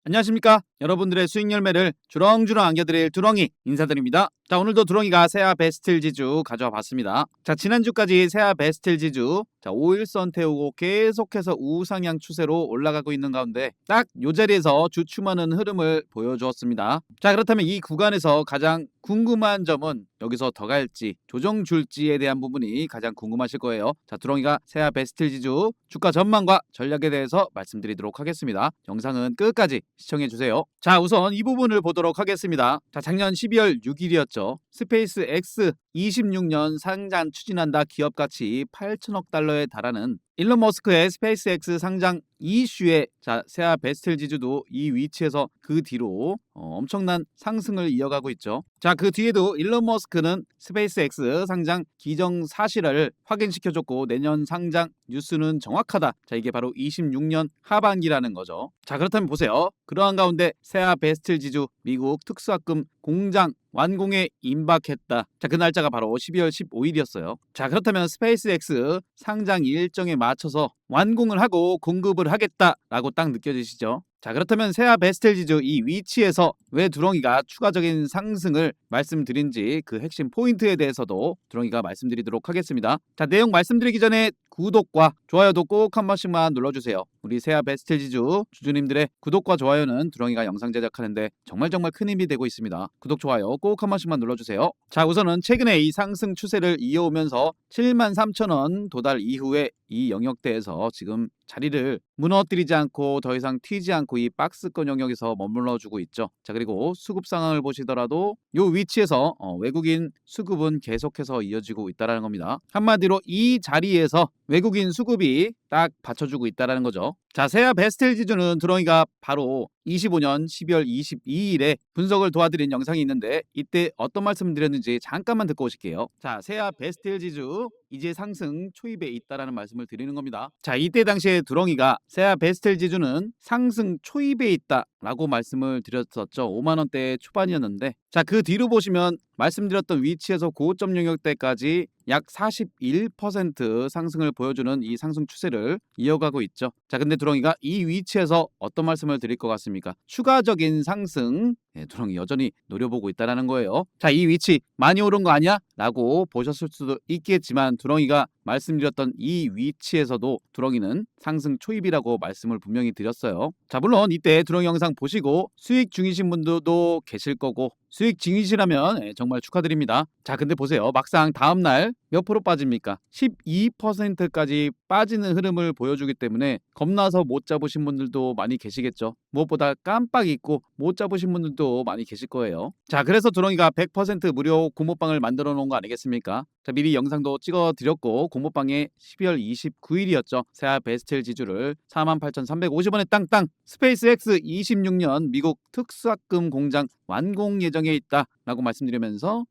안녕하십니까? 여러분들의 수익 열매를 주렁주렁 안겨드릴 두렁이 인사드립니다. 자, 오늘도 두렁이가 세아 베스틸 지주 가져와 봤습니다. 자, 지난주까지 세아 베스틸 지주 5일선 태우고 계속해서 우상향 추세로 올라가고 있는 가운데 딱 이 자리에서 주춤하는 흐름을 보여주었습니다. 자, 그렇다면 이 구간에서 가장 궁금한 점은 여기서 더 갈지 조정 줄지에 대한 부분이 가장 궁금하실 거예요. 자, 두렁이가 세아 베스틸 지주 주가 전망과 전략에 대해서 말씀드리도록 하겠습니다. 영상은 끝까지 시청해 주세요. 자, 우선 이 부분을 보도록 하겠습니다. 자, 작년 12월 6일이었죠. 스페이스 X 26년 상장 추진한다 기업 가치 8천억 달러에 달하는 일론 머스크의 스페이스 X 상장 이슈에 세아 베스틸 지주도 이 위치에서 그 뒤로 엄청난 상승을 이어가고 있죠. 자, 그 뒤에도 일론 머스크는 스페이스 X 상장 기정 사실을 확인시켜줬고 내년 상장 뉴스는 정확하다. 자, 이게 바로 26년 하반기라는 거죠. 자, 그렇다면 보세요. 그러한 가운데 세아 베스틸 지주 미국 특수학금 공장 완공에 임박했다. 자, 그 날짜가 바로 12월 15일이었어요. 자, 그렇다면 스페이스 X 상장 일정에 맞춰서 완공을 하고 공급을 하겠다라고 딱 느껴지시죠? 자, 그렇다면 세아 베스틸 지주 이 위치에서 왜 두렁이가 추가적인 상승을 말씀드린지 그 핵심 포인트에 대해서도 두렁이가 말씀드리도록 하겠습니다. 자, 내용 말씀드리기 전에 구독과 좋아요도 꼭 한 번씩만 눌러주세요. 우리 세아 베스틸 지주 주주님들의 구독과 좋아요는 두렁이가 영상 제작하는데 정말 큰 힘이 되고 있습니다. 구독, 좋아요 꼭 한 번씩만 눌러주세요. 자, 우선은 최근에 이 상승 추세를 이어오면서 73,000원 도달 이후에 이 영역대에서 지금 자리를 무너뜨리지 않고 더 이상 튀지 않고 이 박스권 영역에서 머물러주고 있죠. 자, 그리고 수급 상황을 보시더라도 이 위치에서 외국인 수급은 계속해서 이어지고 있다는 겁니다. 한마디로 이 자리에서 외국인 수급이 딱 받쳐주고 있다는 거죠. 자, 세아 베스틸 지주는 두렁이가 바로 25년 12월 22일에 분석을 도와드린 영상이 있는데 이때 어떤 말씀을 드렸는지 잠깐만 듣고 오실게요. 자, 세아 베스틸 지주 이제 상승 초입에 있다라는 말씀을 드리는 겁니다. 자, 이때 당시에 두렁이가 세아 베스틸 지주는 상승 초입에 있다라고 말씀을 드렸었죠. 5만 원대 초반이었는데 자, 그 뒤로 보시면 말씀드렸던 위치에서 고점 영역대까지 약 41% 상승을 보여주는 이 상승 추세를 이어가고 있죠. 자, 근데 두렁이가 이 위치에서 어떤 말씀을 드릴 것 같습니까? 추가적인 상승 두렁이 여전히 노려보고 있다는 거예요. 자, 이 위치 많이 오른 거 아니야? 라고 보셨을 수도 있겠지만 두렁이가 말씀드렸던 이 위치에서도 두렁이는 상승 초입이라고 말씀을 분명히 드렸어요. 자, 물론 이때 두렁이 영상 보시고 수익 중이신 분들도 계실 거고 수익 중이시라면 정말 축하드립니다. 자, 근데 보세요. 막상 다음날 몇 프로 빠집니까? 12%까지 빠지는 흐름을 보여주기 때문에 겁나서 못 잡으신 분들도 많이 계시겠죠. 무엇보다 깜빡 잊고 못 잡으신 분들도 많이 계실 거예요. 자, 그래서 두렁이가 100% 무료 공모방을 만들어 놓은 거 아니겠습니까? 자, 미리 영상도 찍어 드렸고 공모방에 12월 29일이었죠. 세아 베스틸 지주를 48,350원에 땅땅 스페이스 X 26년 미국 특수학금 공장 완공 예정에 있다라고 말씀드리면서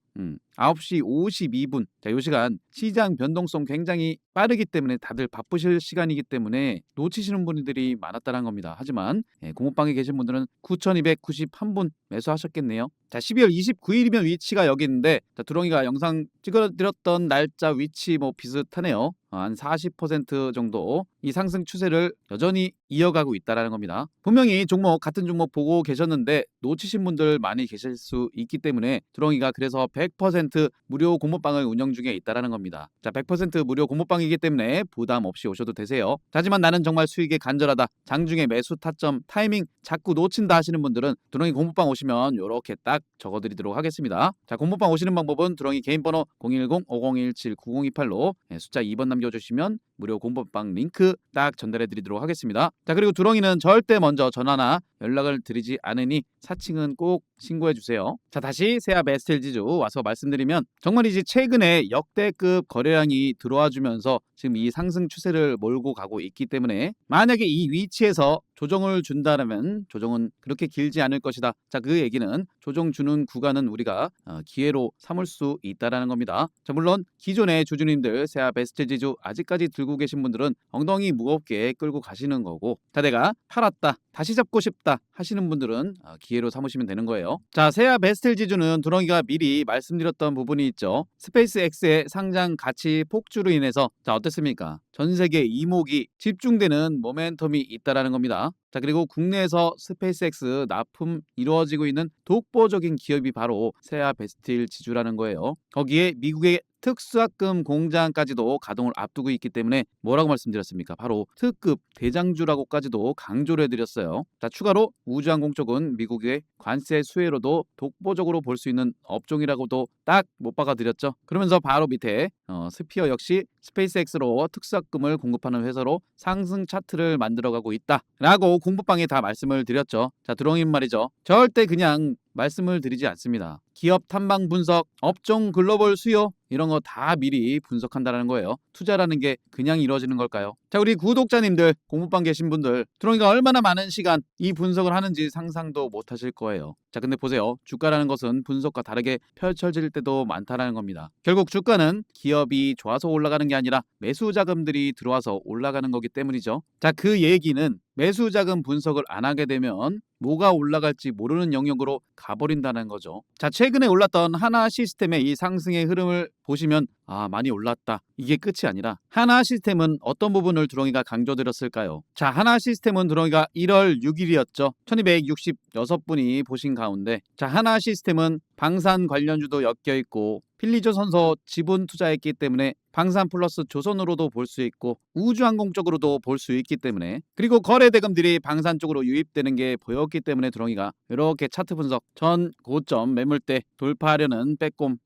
9시 52분. 자, 이 시간 시장 변동성 굉장히 빠르기 때문에 다들 바쁘실 시간이기 때문에 놓치시는 분들이 많았다는 겁니다. 하지만 공모방에 계신 분들은 9,291분 매수하셨겠네요. 자, 12월 29일이면 위치가 여기 있는데 자, 두렁이가 영상 찍어드렸던 날짜 위치 뭐 비슷하네요. 한 40% 정도 이 상승 추세를 여전히 이어가고 있다는 겁니다. 분명히 종목 같은 종목 보고 계셨는데 놓치신 분들 많이 계실 수 있기 때문에 두렁이가 그래서 100% 무료 공모방을 운영 중에 있다는 겁니다. 자, 100% 무료 공모방이기 때문에 부담 없이 오셔도 되세요. 하지만 나는 정말 수익에 간절하다. 장중에 매수 타점 타이밍 자꾸 놓친다 하시는 분들은 두렁이 공모방 오시면 이렇게 딱 적어드리도록 하겠습니다. 자, 공모방 오시는 방법은 두렁이 개인 번호 010-5017-9028로 숫자 2번 남겨주시면 무료 공모방 링크 딱 전달해드리도록 하겠습니다. 자, 그리고 두렁이는 절대 먼저 전화나 연락을 드리지 않으니 사칭은 꼭 신고해주세요. 자, 다시 세아 베스틸 지주 와서 말씀드리면 정말이지 최근에 역대급 거래량이 들어와 주면서 지금 이 상승 추세를 몰고 가고 있기 때문에 만약에 이 위치에서 조정을 준다면 조정은 그렇게 길지 않을 것이다. 자, 그 얘기는 조정 주는 구간은 우리가 기회로 삼을 수 있다라는 겁니다. 자, 물론 기존의 주주님들 세아 베스틸 지주 아직까지 들고 들고 계신 분들은 엉덩이 무겁게 끌고 가시는 거고, 자 내가 팔았다 다시 잡고 싶다 하시는 분들은 기회로 삼으시면 되는 거예요. 자 세아 베스텔 지주는 두렁이가 미리 말씀드렸던 부분이 있죠. 스페이스X의 상장 가치 폭주로 인해서 자 어땠습니까? 전 세계 이목이 집중되는 모멘텀이 있다라는 겁니다. 자 그리고 국내에서 스페이스X 납품 이루어지고 있는 독보적인 기업이 바로 세아 베스틸 지주라는 거예요. 거기에 미국의 특수학금 공장까지도 가동을 앞두고 있기 때문에 뭐라고 말씀드렸습니까? 바로 특급 대장주라고까지도 강조를 해드렸어요. 자 추가로 우주항공 쪽은 미국의 관세 수혜로도 독보적으로 볼 수 있는 업종이라고도 딱 못 박아드렸죠. 그러면서 바로 밑에 스피어 역시 스페이스X로 특수학금을 공급하는 회사로 상승 차트를 만들어가고 있다라고 공부방에 다 말씀을 드렸죠. 자 드롱인 말이죠. 절대 그냥 말씀을 드리지 않습니다. 기업 탐방 분석, 업종 글로벌 수요 이런 거 다 미리 분석한다는 거예요. 투자라는 게 그냥 이루어지는 걸까요? 자 우리 구독자님들, 공부방 계신 분들, 드롱이가 얼마나 많은 시간 이 분석을 하는지 상상도 못 하실 거예요. 자 근데 보세요. 주가라는 것은 분석과 다르게 펼쳐질 때도 많다라는 겁니다. 결국 주가는 기업이 좋아서 올라가는 게 아니라 매수 자금들이 들어와서 올라가는 거기 때문이죠. 자 그 얘기는 매수 자금 분석을 안 하게 되면 뭐가 올라갈지 모르는 영역으로 가버린다는 거죠. 자 최근에 올랐던 하나 시스템의 이 상승의 흐름을 보시면 많이 올랐다 이게 끝이 아니라 하나 시스템은 어떤 부분을 두렁이가 강조드렸을까요? 자 하나 시스템은 두렁이가 1월 6일이었죠. 1266분이 보신 가운데 자 하나 시스템은 방산 관련주도 엮여있고 필리조선소 지분 투자했기 때문에 방산 플러스 조선으로도 볼 수 있고 우주항공 쪽으로도 볼 수 있기 때문에, 그리고 거래 대금들이 방산 쪽으로 유입되는 게 보였기 때문에 두렁이가 이렇게 차트 분석 전 고점 매물대 돌파하려는 빼꼼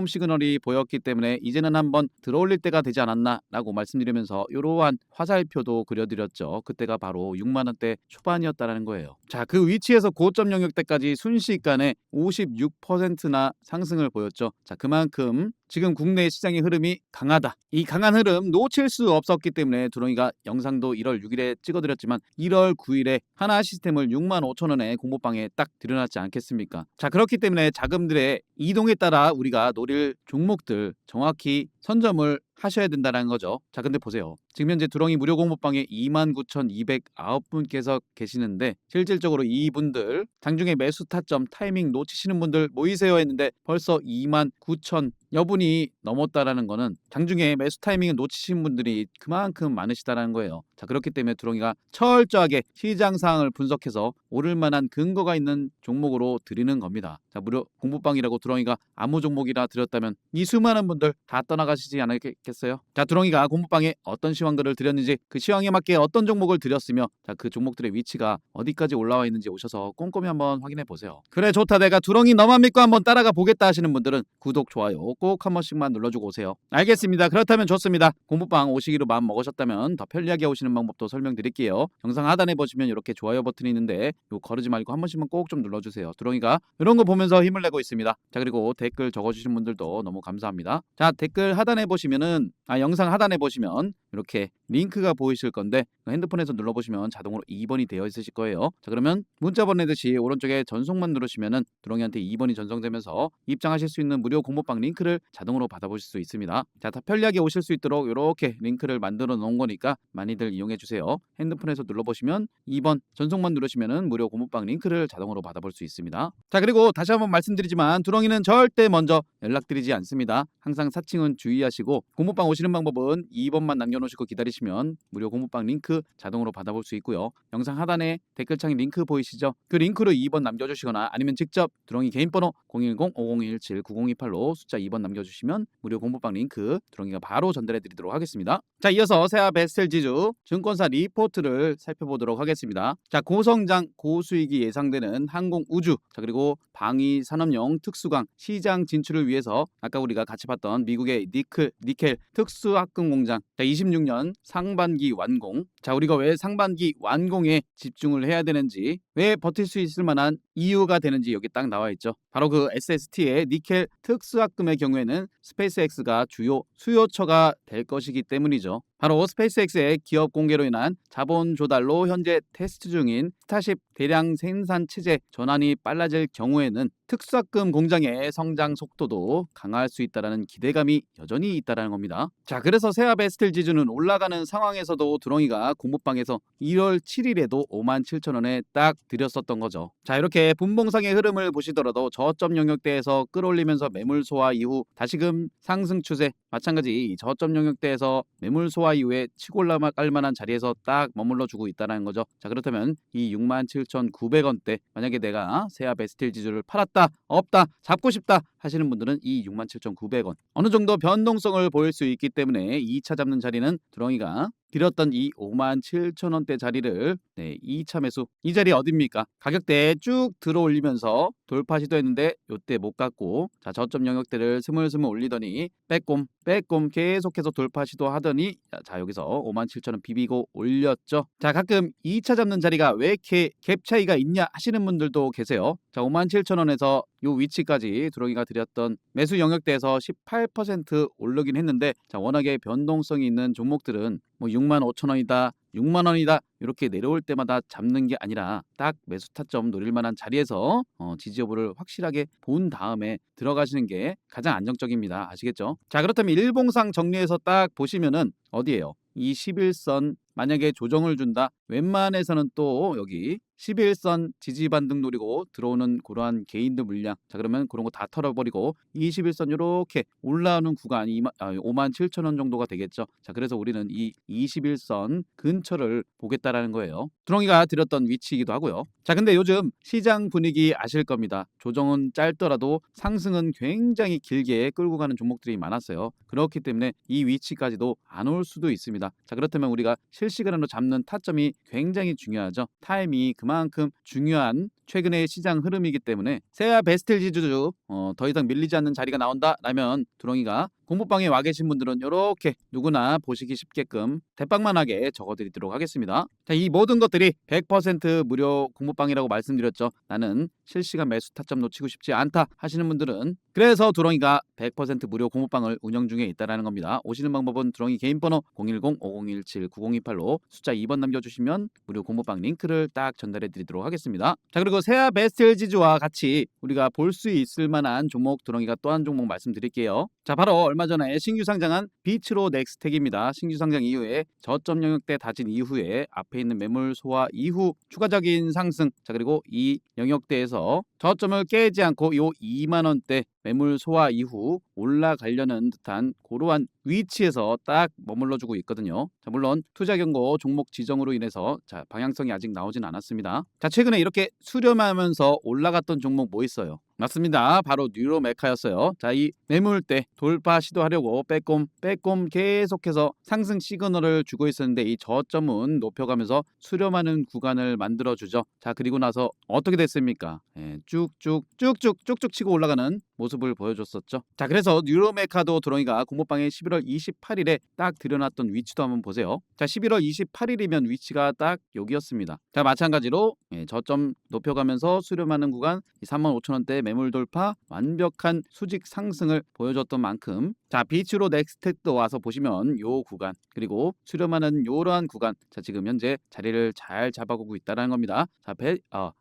시그널이 보였기 때문에 이제는 한번 들어올릴 때가 되지 않았나 라고 말씀드리면서 이러한 화살표도 그려드렸죠. 그때가 바로 6만원대 초반이었다는 거예요. 자 그 위치에서 고점 영역대까지 순식간에 56%나 상승을 보였죠. 자 그만큼 지금 국내 시장의 흐름이 강하다. 이 강한 흐름 놓칠 수 없었기 때문에 두렁이가 영상도 1월 6일에 찍어드렸지만 1월 9일에 하나 시스템을 65,000원에 공모방에 딱 들여놨지 않겠습니까? 자 그렇기 때문에 자금들의 이동에 따라 우리가 노릴 종목들 정확히 선점을 하셔야 된다는 거죠. 자 근데 보세요. 지금 현재 두렁이 무료 공모방에 29,209분께서 계시는데 실질적으로 이분들 장중에 매수 타점 타이밍 놓치시는 분들 모이세요 했는데 벌써 29,000여 분이 넘었다라는 거는 장중에 매수 타이밍을 놓치신 분들이 그만큼 많으시다라는 거예요. 자 그렇기 때문에 두렁이가 철저하게 시장 상황을 분석해서 오를 만한 근거가 있는 종목으로 드리는 겁니다. 자 무료 공부방이라고 두렁이가 아무 종목이라 드렸다면 이 수많은 분들 다 떠나가시지 않겠어요? 자 두렁이가 공부방에 어떤 시황들을 드렸는지 그 시황에 맞게 어떤 종목을 드렸으며 자 그 종목들의 위치가 어디까지 올라와 있는지 오셔서 꼼꼼히 한번 확인해 보세요. 그래 좋다 내가 두렁이 너만 믿고 한번 따라가 보겠다 하시는 분들은 구독 좋아요 꼭 한 번씩만 눌러주고 오세요. 알겠습니다. 그렇다면 좋습니다. 공부방 오시기로 마음 먹으셨다면 더 편리하게 오시는 방법도 설명드릴게요. 영상 하단에 보시면 이렇게 좋아요 버튼이 있는데 이거 거르지 말고 한 번씩만 꼭 좀 눌러주세요. 두렁이가 이런 거 보면서 힘을 내고 있습니다. 자 그리고 댓글 적어주신 분들도 너무 감사합니다. 자 댓글 하단에 보시면은 영상 하단에 보시면 이렇게 링크가 보이실 건데 핸드폰에서 눌러보시면 자동으로 2번이 되어 있으실 거예요. 자 그러면 문자 보내듯이 오른쪽에 전송만 누르시면은 두렁이한테 2번이 전송되면서 입장하실 수 있는 무료 공모방 링크를 자동으로 받아보실 수 있습니다. 자 다 편리하게 오실 수 있도록 이렇게 링크를 만들어 놓은 거니까 많이들 이용해 주세요. 핸드폰에서 눌러보시면 2번 전송만 누르시면은 무료 공모방 링크를 자동으로 받아볼 수 있습니다. 자 그리고 다시 한번 말씀드리지만 두렁이는 절대 먼저 연락드리지 않습니다. 항상 사칭은 주의하시고 공모방 오시는 방법은 2번만 남겨놓으시고 기다리시면 무료 공모방 링크 자동으로 받아볼 수 있고요. 영상 하단에 댓글창에 링크 보이시죠? 그 링크로 2번 남겨주시거나 아니면 직접 두렁이 개인번호 010-5017-9028로 숫자 2번 남겨주시면 무료 공모방 링크 두렁이가 바로 전달해 드리도록 하겠습니다. 자 이어서 세아 베스텔 지주 증권사 리포트를 살펴보도록 하겠습니다. 자 고성장 고수익이 예상되는 항공 우주 자 그리고 방위 산업용 특수강 시장 진출을 위해서 아까 우리가 같이 봤던 미국의 니켈 특수합금 공장 자 26년 상반기 완공. 자 우리가 왜 상반기 완공에 집중을 해야 되는지 왜 버틸 수 있을 만한 이유가 되는지 여기 딱 나와 있죠. 바로 그 SST의 니켈 특수합금의 경우에는 스페이스X가 주요 수요처가 될 것이기 때문이죠. 바로 스페이스X의 기업 공개로 인한 자본 조달로 현재 테스트 중인 스타쉽 대량 생산 체제 전환이 빨라질 경우에는 특수학금 공장의 성장 속도도 강화할 수 있다는 기대감이 여전히 있다는 겁니다. 자, 그래서 세아 베스틀 지주는 올라가는 상황에서도 두렁이가 공모방에서 1월 7일에도 57,000원에 딱 들였었던 거죠. 자, 이렇게 분봉상의 흐름을 보시더라도 저점 영역대에서 끌어올리면서 매물 소화 이후 다시금 상승 추세, 마찬가지 이 저점 영역대에서 매물 소화 이후에 치고 올라갈 만한 자리에서 딱 머물러 주고 있다는 거죠. 자, 그렇다면 이 67,900원대 만약에 내가 세아 베스틀 지주를 팔았다, 없다, 잡고 싶다 하시는 분들은 이 67,900원 어느 정도 변동성을 보일 수 있기 때문에 2차 잡는 자리는 두렁이가 드렸던 이 57,000원대 자리를 2차 매수, 이 자리 어딥니까? 가격대 쭉 들어올리면서 돌파 시도했는데 요때 못 갔고, 자, 저점 영역대를 스물스물 올리더니 빼꼼 계속해서 돌파 시도하더니, 자, 여기서 57,000원 비비고 올렸죠. 자, 가끔 2차 잡는 자리가 왜 이렇게 갭 차이가 있냐 하시는 분들도 계세요. 자, 57,000원에서 요 위치까지 두렁이가 드렸던 매수 영역대에서 18% 오르긴 했는데, 자, 워낙에 변동성이 있는 종목들은 뭐 65,000원이다, 6만원이다 이렇게 내려올 때마다 잡는 게 아니라 딱 매수 타점 노릴 만한 자리에서 지지 여부를 확실하게 본 다음에 들어가시는 게 가장 안정적입니다. 아시겠죠? 자, 그렇다면 일봉상 정리해서 딱 보시면은 어디예요? 이 11선 만약에 조정을 준다, 웬만해서는 또 여기 11선 지지 반등 노리고 들어오는 그러한 개인들 물량, 자, 그러면 그런 거 다 털어버리고 21선 이렇게 올라오는 구간이 57,000원 정도가 되겠죠. 자, 그래서 우리는 이 21선 근처를 보겠다라는 거예요. 두렁이가 드렸던 위치이기도 하고요. 자, 근데 요즘 시장 분위기 아실 겁니다. 조정은 짧더라도 상승은 굉장히 길게 끌고 가는 종목들이 많았어요. 그렇기 때문에 이 위치까지도 안 올 수도 있습니다. 자, 그렇다면 우리가 실시간으로 잡는 타점이 굉장히 중요하죠. 타임이 그만큼 중요한 최근의 시장 흐름이기 때문에 세아 베스틀 지주 더 이상 밀리지 않는 자리가 나온다라면 두렁이가 공부방에 와 계신 분들은 이렇게 누구나 보시기 쉽게끔 대빵만하게 적어드리도록 하겠습니다. 자, 이 모든 것들이 100% 무료 공부방이라고 말씀드렸죠. 나는 실시간 매수 타점 놓치고 싶지 않다 하시는 분들은, 그래서 두렁이가 100% 무료 공부방을 운영 중에 있다라는 겁니다. 오시는 방법은 두렁이 개인 번호 010-5017-9028로 숫자 2번 남겨주시면 무료 공부방 링크를 딱 전달해 드리도록 하겠습니다. 자, 그리고 세아 베스트 지주와 같이 우리가 볼 수 있을 만한 종목, 두렁이가 또 한 종목 말씀드릴게요. 자, 바로 얼마 전에 신규 상장한 비츠로 넥스텍입니다. 신규 상장 이후에 저점 영역대 다진 이후에 앞에 있는 매물 소화 이후 추가적인 상승, 자, 그리고 이 영역대에서 저점을 깨지 않고 요 2만원대 매물 소화 이후 올라가려는 듯한 그러한 위치에서 딱 머물러주고 있거든요. 자, 물론 투자 경고 종목 지정으로 인해서 자, 방향성이 아직 나오진 않았습니다. 자, 최근에 이렇게 수렴하면서 올라갔던 종목 뭐 있어요? 맞습니다. 바로 뉴로메카였어요. 자, 이 매물대 돌파 시도하려고 빼꼼 계속해서 상승 시그널을 주고 있었는데 이 저점은 높여가면서 수렴하는 구간을 만들어주죠. 자, 그리고 나서 어떻게 됐습니까? 쭉쭉 치고 올라가는 모습을 보여줬었죠. 자, 그래서 뉴로메카도 두렁이가 공모방에 11월 28일에 딱 들여놨던 위치도 한번 보세요. 자, 11월 28일이면 위치가 딱 여기였습니다. 자, 마찬가지로 저점 높여가면서 수렴하는 구간 35,000원대 매물 돌파, 완벽한 수직 상승을 보여줬던 만큼, 자, 비츠로 넥스텍도 와서 보시면 요 구간, 그리고 수렴하는 요러한 구간, 자, 지금 현재 자리를 잘 잡아가고 있다는 겁니다. 자,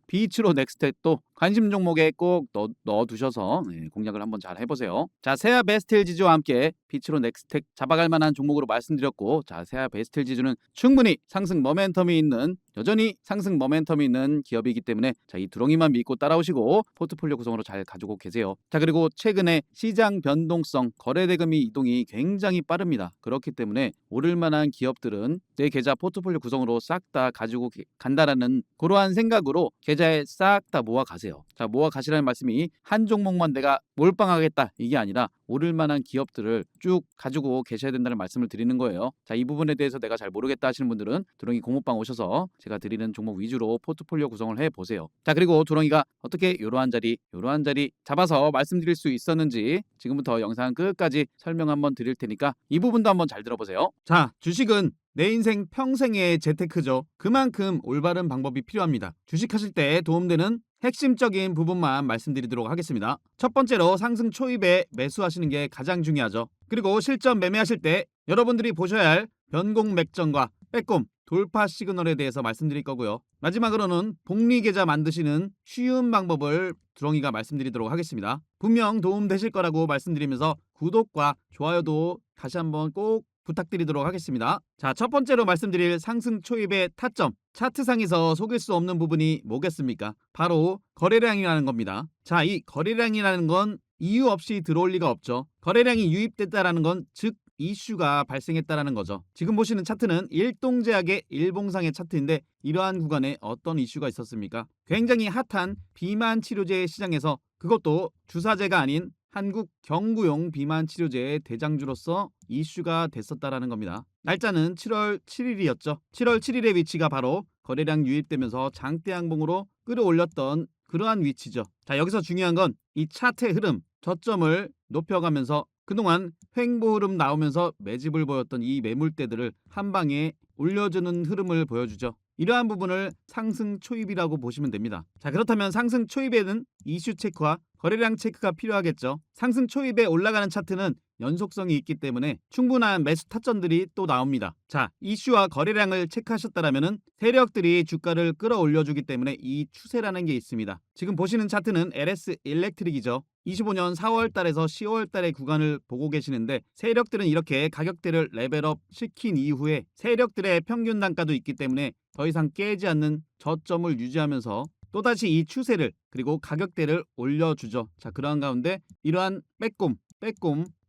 비츠로 넥스텍도 관심 종목에 꼭 넣어두셔서 공략을 한번 잘 해보세요. 자, 세아 베스틸 지주와 함께 비츠로 넥스텍 잡아갈 만한 종목으로 말씀드렸고, 자, 세아 베스틸 지주는 충분히 상승 모멘텀이 있는, 여전히 상승 모멘텀이 있는 기업이기 때문에 자, 이 두렁이만 믿고 따라오시고 포트폴리오 구성으로 잘 가지고 계세요. 자, 그리고 최근에 시장 변동성, 거래 대금이 이동이 굉장히 빠릅니다. 그렇기 때문에 오를 만한 기업들은 내 계좌 포트폴리오 구성으로 싹 다 가지고 간다라는 그러한 생각으로 계좌에 싹 다 모아 가세요. 자, 모아 가시라는 말씀이 한 종목만 내가 몰빵하겠다 이게 아니라 오를 만한 기업들을 쭉 가지고 계셔야 된다는 말씀을 드리는 거예요. 자, 이 부분에 대해서 내가 잘 모르겠다 하시는 분들은 두렁이 공모방 오셔서 제가 드리는 종목 위주로 포트폴리오 구성을 해보세요. 자, 그리고 두렁이가 어떻게 요러한 자리 잡아서 말씀드릴 수 있었는지 지금부터 영상 끝까지 설명 한번 드릴 테니까 이 부분도 한번 잘 들어보세요. 자, 주식은 내 인생 평생의 재테크죠. 그만큼 올바른 방법이 필요합니다. 주식하실 때 도움되는 핵심적인 부분만 말씀드리도록 하겠습니다. 첫 번째로 상승 초입에 매수하시는 게 가장 중요하죠. 그리고 실전 매매하실 때 여러분들이 보셔야 할 변공 맥점과 빼꼼 돌파 시그널에 대해서 말씀드릴 거고요. 마지막으로는 복리 계좌 만드시는 쉬운 방법을 두렁이가 말씀드리도록 하겠습니다. 분명 도움되실 거라고 말씀드리면서 구독과 좋아요도 다시 한번 꼭 부탁드리도록 하겠습니다. 자, 첫 번째로 말씀드릴 상승 초입의 타점, 차트상에서 속일 수 없는 부분이 뭐겠습니까? 바로 거래량이라는 겁니다. 자, 이 거래량이라는 건 이유 없이 들어올 리가 없죠. 거래량이 유입됐다라는 건 즉 이슈가 발생했다라는 거죠. 지금 보시는 차트는 일동제약의 일봉상의 차트인데 이러한 구간에 어떤 이슈가 있었습니까? 굉장히 핫한 비만 치료제 시장에서, 그것도 주사제가 아닌 한국 경구용 비만 치료제의 대장주로서 이슈가 됐었다라는 겁니다. 날짜는 7월 7일이었죠. 7월 7일의 위치가 바로 거래량 유입되면서 장대 양봉으로 끌어올렸던 그러한 위치죠. 자, 여기서 중요한 건 이 차트의 흐름, 저점을 높여가면서 그동안 횡보 흐름 나오면서 매집을 보였던 이 매물대들을 한 방에 올려주는 흐름을 보여주죠. 이러한 부분을 상승 초입이라고 보시면 됩니다. 자, 그렇다면 상승 초입에는 이슈 체크와 거래량 체크가 필요하겠죠. 상승 초입에 올라가는 차트는 연속성이 있기 때문에 충분한 매수 타점들이 또 나옵니다. 자, 이슈와 거래량을 체크하셨다면 세력들이 주가를 끌어올려주기 때문에 이 추세라는 게 있습니다. 지금 보시는 차트는 LS 일렉트릭이죠. 25년 4월 달에서 10월 달의 구간을 보고 계시는데 세력들은 이렇게 가격대를 레벨업 시킨 이후에 세력들의 평균 단가도 있기 때문에 더 이상 깨지 않는 저점을 유지하면서 또다시 이 추세를 그리고 가격대를 올려주죠. 자, 그러한 가운데 이러한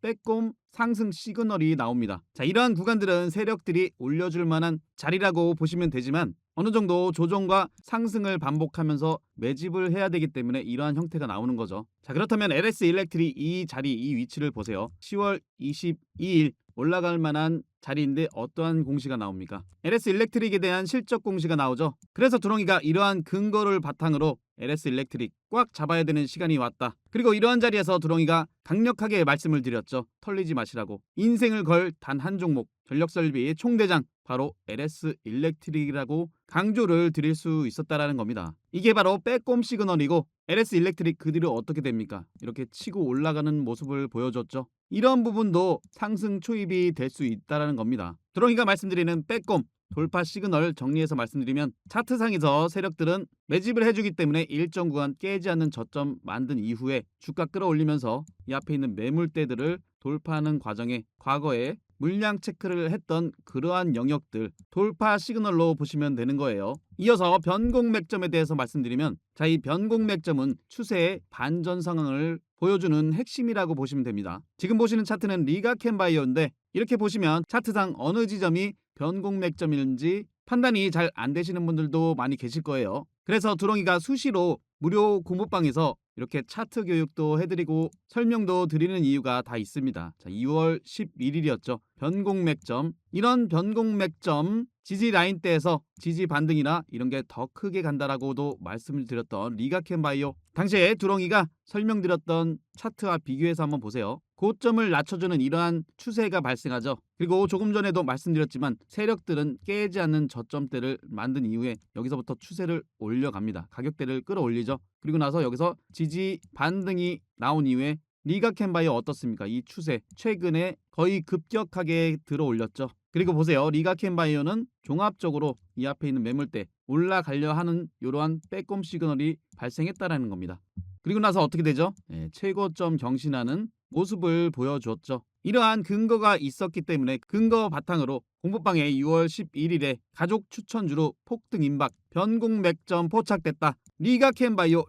빼꼼 상승 시그널이 나옵니다. 자, 이러한 구간들은 세력들이 올려줄 만한 자리라고 보시면 되지만 어느 정도 조정과 상승을 반복하면서 매집을 해야 되기 때문에 이러한 형태가 나오는 거죠. 자, 그렇다면 LS 일렉트릭 이 자리, 이 위치를 보세요. 10월 22일 올라갈 만한 자리인데 어떠한 공시가 나옵니까? LS 일렉트릭에 대한 실적 공시가 나오죠. 그래서 두렁이가 이러한 근거를 바탕으로 LS 일렉트릭 꽉 잡아야 되는 시간이 왔다. 그리고 이러한 자리에서 두렁이가 강력하게 말씀을 드렸죠. 털리지 마시라고. 인생을 걸 단 한 종목, 전력설비 총대장 바로 LS 일렉트릭이라고 강조를 드릴 수 있었다라는 겁니다. 이게 바로 빼꼼 시그널이고 LS 일렉트릭 그 뒤로 어떻게 됩니까? 이렇게 치고 올라가는 모습을 보여줬죠. 이런 부분도 상승 초입이 될 수 있다라는 겁니다. 두렁이가 말씀드리는 빼꼼 돌파 시그널 정리해서 말씀드리면 차트상에서 세력들은 매집을 해주기 때문에 일정 구간 깨지 않는 저점 만든 이후에 주가 끌어올리면서 이 앞에 있는 매물대들을 돌파하는 과정에 과거에 물량 체크를 했던 그러한 영역들 돌파 시그널로 보시면 되는 거예요. 이어서 변공 맥점에 대해서 말씀드리면 자, 이 변공 맥점은 추세의 반전 상황을 보여주는 핵심이라고 보시면 됩니다. 지금 보시는 차트는 리가켄바이오인데 이렇게 보시면 차트상 어느 지점이 변공 맥점인지 판단이 잘 안 되시는 분들도 많이 계실 거예요. 그래서 두렁이가 수시로 무료 공부방에서 이렇게 차트 교육도 해드리고 설명도 드리는 이유가 다 있습니다. 자, 2월 11일이었죠. 변공 맥점. 이런 변공 맥점 지지 라인대에서 지지 반등이나 이런 게 더 크게 간다라고도 말씀을 드렸던 리가켄바이오. 당시에 두렁이가 설명드렸던 차트와 비교해서 한번 보세요. 고점을 낮춰주는 이러한 추세가 발생하죠. 그리고 조금 전에도 말씀드렸지만 세력들은 깨지 않는 저점대를 만든 이후에 여기서부터 추세를 올려갑니다. 가격대를 끌어올리죠. 그리고 나서 여기서 지지 반등이 나온 이후에 리가켄바이오 어떻습니까? 이 추세 최근에 거의 급격하게 들어올렸죠. 그리고 보세요. 리가켄바이오는 종합적으로 이 앞에 있는 매물대 올라가려 하는 이러한 빼꼼 시그널이 발생했다라는 겁니다. 그리고 나서 어떻게 되죠? 최고점 경신하는 모습을 보여줬죠. 이러한 근거가 있었기 때문에 근거 바탕으로 공부방에 6월 11일에 가족 추천주로 폭등 임박 변공 맥점 포착됐다. 리가켄바이오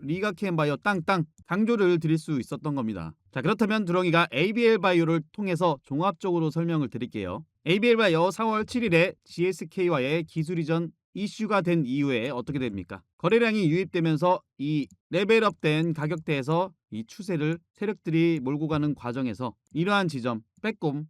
땅땅 강조를 드릴 수 있었던 겁니다. 자, 그렇다면 두렁이가 ABL바이오를 통해서 종합적으로 설명을 드릴게요. ABL바이오 4월 7일에 GSK와의 기술 이전 이슈가 된 이후에 어떻게 됩니까? 거래량이 유입되면서 이 레벨업된 가격대에서 이 추세를 세력들이 몰고 가는 과정에서 이러한 지점 빼꼼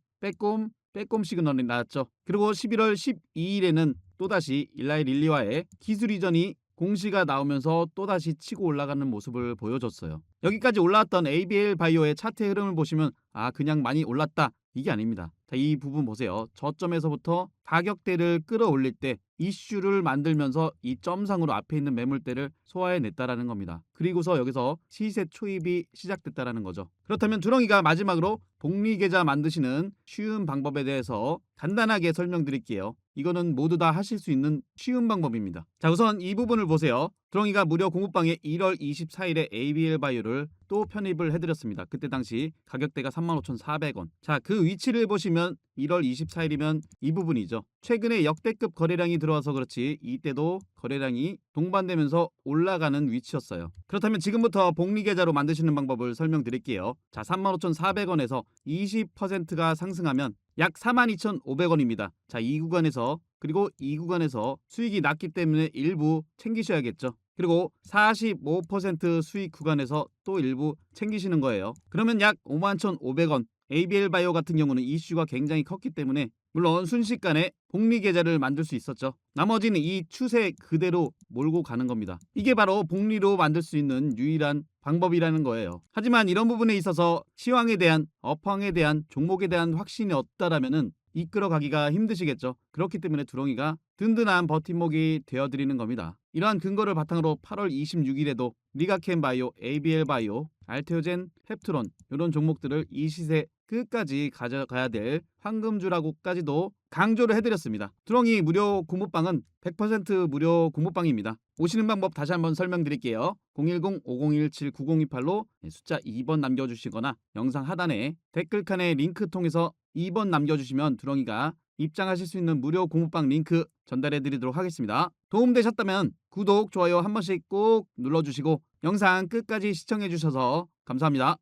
시그널이 나왔죠. 그리고 11월 12일에는 또다시 일라이 릴리와의 기술 이전이 공시가 나오면서 또다시 치고 올라가는 모습을 보여줬어요. 여기까지 올라왔던 ABL 바이오의 차트 흐름을 보시면 그냥 많이 올랐다. 이게 아닙니다. 자, 자, 이 부분 보세요. 저점에서부터 가격대를 끌어올릴 때 이슈를 만들면서 이 점상으로 앞에 있는 매물대를 소화해냈다라는 겁니다. 그리고서 여기서 시세 초입이 시작됐다라는 거죠. 그렇다면 두렁이가 마지막으로 복리 계좌 만드시는 쉬운 방법에 대해서 간단하게 설명드릴게요. 이거는 모두 다 하실 수 있는 쉬운 방법입니다. 자, 우선 이 부분을 보세요. 두렁이가 무료 공부방에 1월 24일에 ABL 바이오를 또 편입을 해드렸습니다. 그때 당시 가격대가 35,400원. 자, 그 위치를 보시면 1월 24일이면 이 부분이죠. 최근에 역대급 거래량이 들어와서 그렇지 이때도 거래량이 동반되면서 올라가는 위치였어요. 그렇다면 지금부터 복리 계좌로 만드시는 방법을 설명드릴게요. 자, 35,400원에서 20%가 상승하면 약 42,500원입니다. 자, 이 구간에서 그리고 이 구간에서 수익이 낮기 때문에 일부 챙기셔야겠죠. 그리고 45% 수익 구간에서 또 일부 챙기시는 거예요. 그러면 약 51,500원. ABL 바이오 같은 경우는 이슈가 굉장히 컸기 때문에 물론 순식간에 복리 계좌를 만들 수 있었죠. 나머지는 이 추세 그대로 몰고 가는 겁니다. 이게 바로 복리로 만들 수 있는 유일한 방법이라는 거예요. 하지만 이런 부분에 있어서 시황에 대한 업황에 대한 종목에 대한 확신이 없다라면은 이끌어가기가 힘드시겠죠. 그렇기 때문에 두렁이가 든든한 버팀목이 되어드리는 겁니다. 이러한 근거를 바탕으로 8월 26일에도 리가켄 바이오, ABL 바이오, 알테오젠, 펩트론 이런 종목들을 이 시세 끝까지 가져가야 될 황금주라고까지도 강조를 해드렸습니다. 두렁이 무료 공부방은 100% 무료 공부방입니다. 오시는 방법 다시 한번 설명드릴게요. 010-5017-9028로 숫자 2번 남겨주시거나 영상 하단에 댓글칸에 링크 통해서 2번 남겨주시면 두렁이가 입장하실 수 있는 무료 공부방 링크 전달해드리도록 하겠습니다. 도움되셨다면 구독, 좋아요 한 번씩 꼭 눌러주시고 영상 끝까지 시청해주셔서 감사합니다.